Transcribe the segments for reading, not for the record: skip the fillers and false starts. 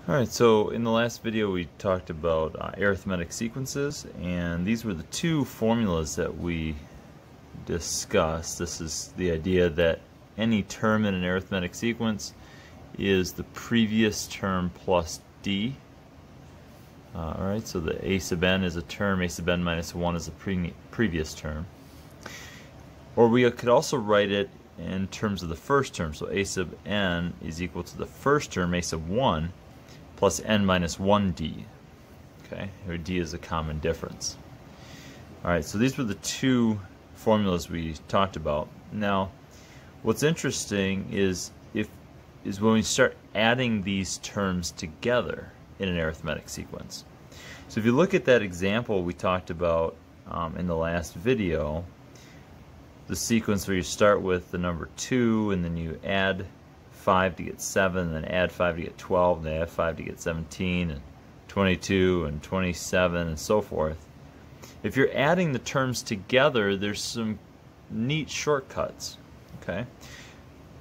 Alright, so in the last video we talked about arithmetic sequences, and these were the two formulas that we discussed. This is the idea that any term in an arithmetic sequence is the previous term plus d. Alright, so the a sub n is a term, a sub n minus 1 is a previous term. Or we could also write it in terms of the first term, so a sub n is equal to the first term, a sub 1, plus n minus 1d. Okay, where d is a common difference. Alright, so these were the two formulas we talked about. Now, what's interesting is when we start adding these terms together in an arithmetic sequence. So if you look at that example we talked about in the last video, the sequence where you start with the number 2 and then you add 5 to get 7, and then add 5 to get 12, and then add 5 to get 17, and 22, and 27, and so forth. If you're adding the terms together, there's some neat shortcuts. Okay,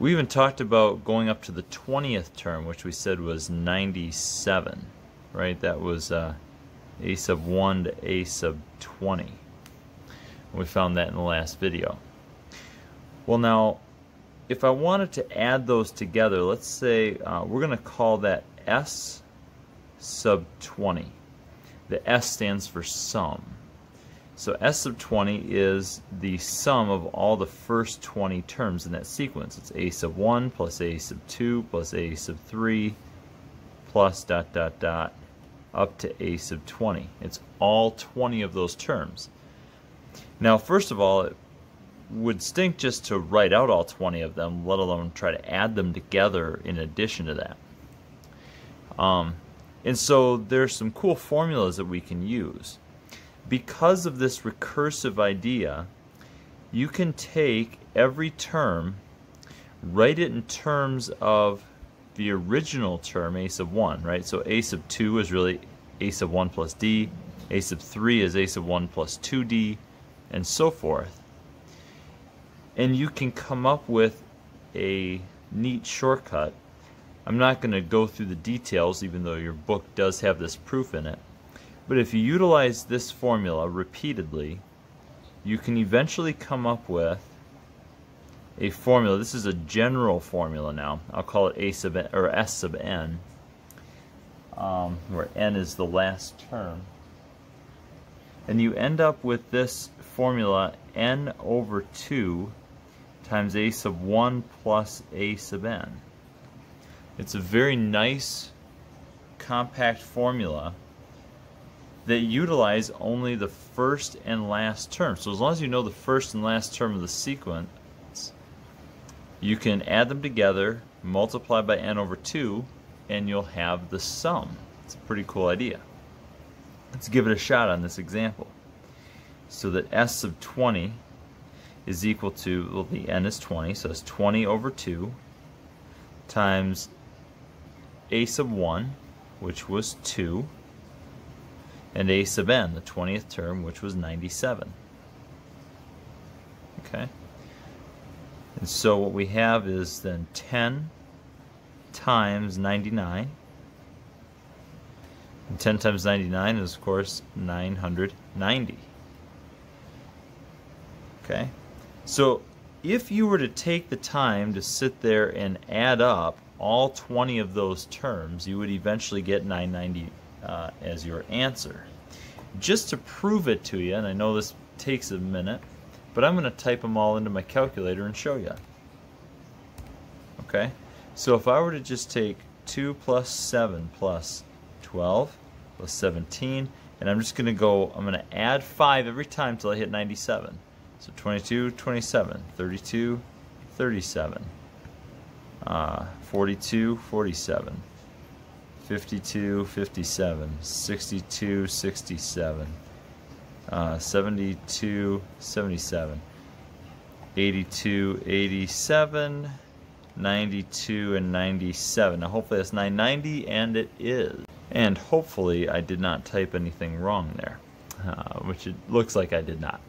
we even talked about going up to the 20th term, which we said was 97. Right? That was a sub 1 to a sub 20. We found that in the last video. Well, now, if I wanted to add those together, let's say we're going to call that s sub 20. The s stands for sum. So s sub 20 is the sum of all the first 20 terms in that sequence. It's a sub 1 plus a sub 2 plus a sub 3 plus dot dot dot up to a sub 20. It's all 20 of those terms. Now, first of all, it would stink just to write out all 20 of them, let alone try to add them together in addition to that. And so there's some cool formulas that we can use. Because of this recursive idea, you can take every term, write it in terms of the original term, a sub 1, right? So a sub 2 is really a sub 1 plus d, a sub 3 is a sub 1 plus 2d, and so forth. And you can come up with a neat shortcut. I'm not going to go through the details, even though your book does have this proof in it. But if you utilize this formula repeatedly, you can eventually come up with a formula. This is a general formula now. I'll call it a sub n, or s sub n, where n is the last term. And you end up with this formula, n over 2 times a sub 1 plus a sub n. It's a very nice, compact formula that utilize only the first and last term. So as long as you know the first and last term of the sequence, you can add them together, multiply by n over 2, and you'll have the sum. It's a pretty cool idea. Let's give it a shot on this example. So that s sub 20 is equal to, well, the n is 20, so it's 20 over 2 times a sub 1, which was 2, and a sub n, the 20th term, which was 97. Okay? And so what we have is then 10 times 99. And 10 times 99 is, of course, 990. Okay? So if you were to take the time to sit there and add up all 20 of those terms, you would eventually get 990 as your answer. Just to prove it to you, and I know this takes a minute, but I'm going to type them all into my calculator and show you. Okay? So if I were to just take 2 plus 7 plus 12 plus 17, and I'm just going to go, I'm going to add 5 every time till I hit 97. So 22, 27, 32, 37, 42, 47, 52, 57, 62, 67, 72, 77, 82, 87, 92, and 97. Now hopefully that's 990, and it is. And hopefully I did not type anything wrong there, which it looks like I did not.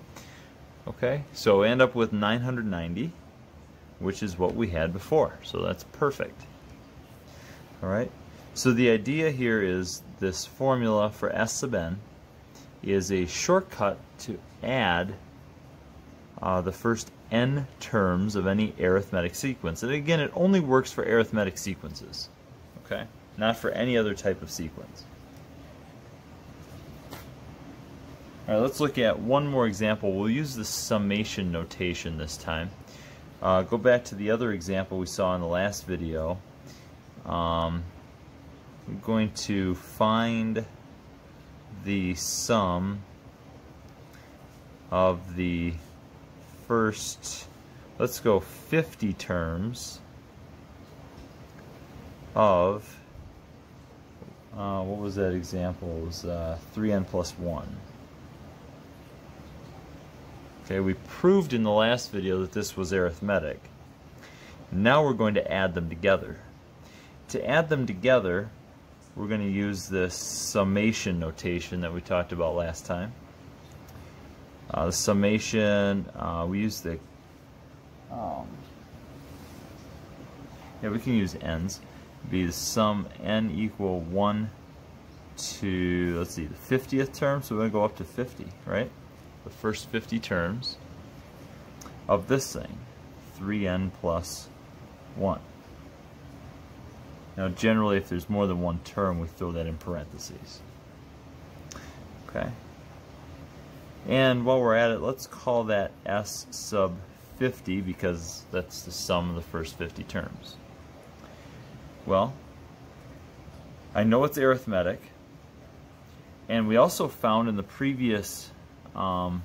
Okay, so I end up with 990, which is what we had before. So that's perfect. All right. So the idea here is this formula for S sub n is a shortcut to add the first n terms of any arithmetic sequence. And again, it only works for arithmetic sequences, okay? Not for any other type of sequence. All right, let's look at one more example. We'll use the summation notation this time. Go back to the other example we saw in the last video. We're going to find the sum of the first, let's go 50 terms of, what was that example? It was 3n plus 1. Okay, we proved in the last video that this was arithmetic. Now we're going to add them together. To add them together, we're going to use this summation notation that we talked about last time. The summation, we use the, we can use n's. It'd be the sum n equal 1 to, let's see, the 50th term, so we're going to go up to 50, right? The first 50 terms of this thing, 3n plus 1. Now generally if there's more than one term, we throw that in parentheses. Okay. And while we're at it, let's call that S sub 50 because that's the sum of the first 50 terms. Well, I know it's arithmetic, and we also found in the previous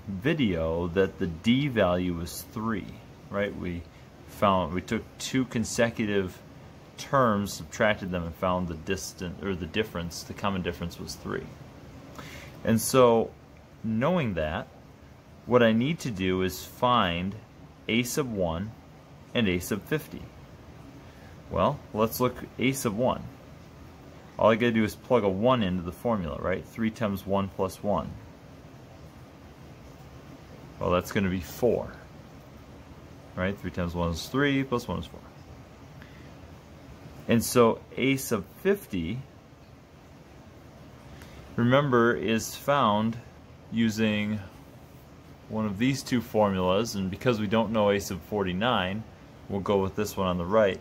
video that the D value was 3, right? We took two consecutive terms, subtracted them, and found the difference, the common difference was 3. And so, knowing that, what I need to do is find a sub 1 and a sub 50. Well, let's look at a sub 1. All I gotta do is plug a 1 into the formula, right? 3 times 1 plus 1. Well, that's going to be 4. Right? 3 times 1 is 3, plus 1 is 4. And so a sub 50, remember, is found using one of these two formulas, and because we don't know a sub 49, we'll go with this one on the right.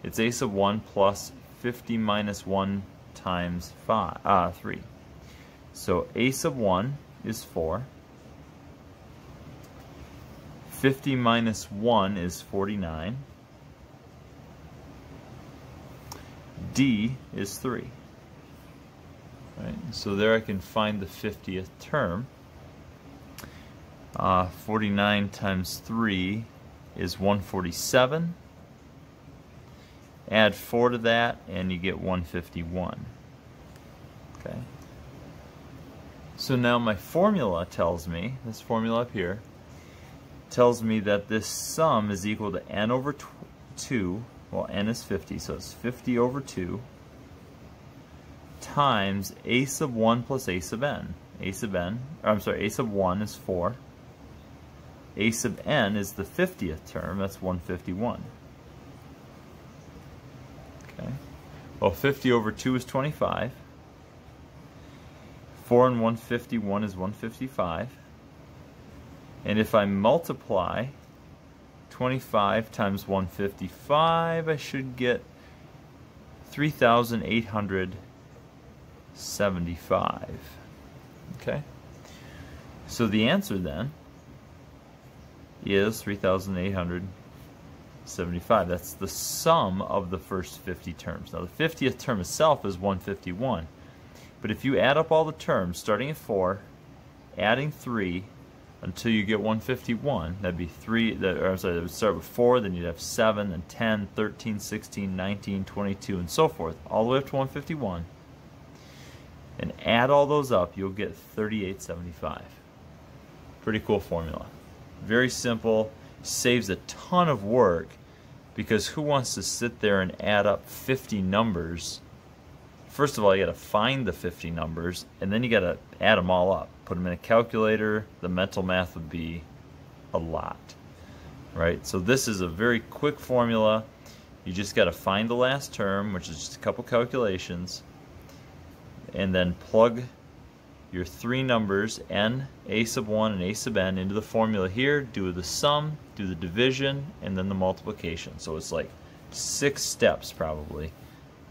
It's a sub 1 plus 50 minus 1 times 3. So a sub 1 is 4. 50 minus 1 is 49. D is 3. Right? So there I can find the 50th term. 49 times 3 is 147. Add 4 to that and you get 151. Okay. So now my formula tells me, this formula up here, tells me that this sum is equal to n over 2, well n is 50, so it's 50 over 2, times a sub 1 plus a sub n. A sub 1 is 4. A sub n is the 50th term, that's 151. Okay. Well, 50 over 2 is 25. 4 and 151 is 155. And if I multiply 25 times 155, I should get 3,875. Okay? So the answer then is 3,875. That's the sum of the first 50 terms. Now the 50th term itself is 151. But if you add up all the terms, starting at 4, adding 3, until you get 151, that'd be 3, that would start with 4, then you'd have 7, then 10, 13, 16, 19, 22, and so forth, all the way up to 151. And add all those up, you'll get 3875. Pretty cool formula. Very simple, saves a ton of work, because who wants to sit there and add up 50 numbers? First of all, you got to find the 50 numbers, and then you got to add them all up. Put them in a calculator. The mental math would be a lot, right? So this is a very quick formula. You just got to find the last term, which is just a couple calculations, and then plug your three numbers n, a sub 1, and a sub n into the formula here, do the sum, do the division, and then the multiplication. So it's like 6 steps probably,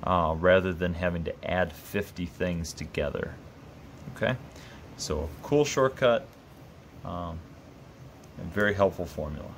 rather than having to add 50 things together. Okay, so cool shortcut, and very helpful formula.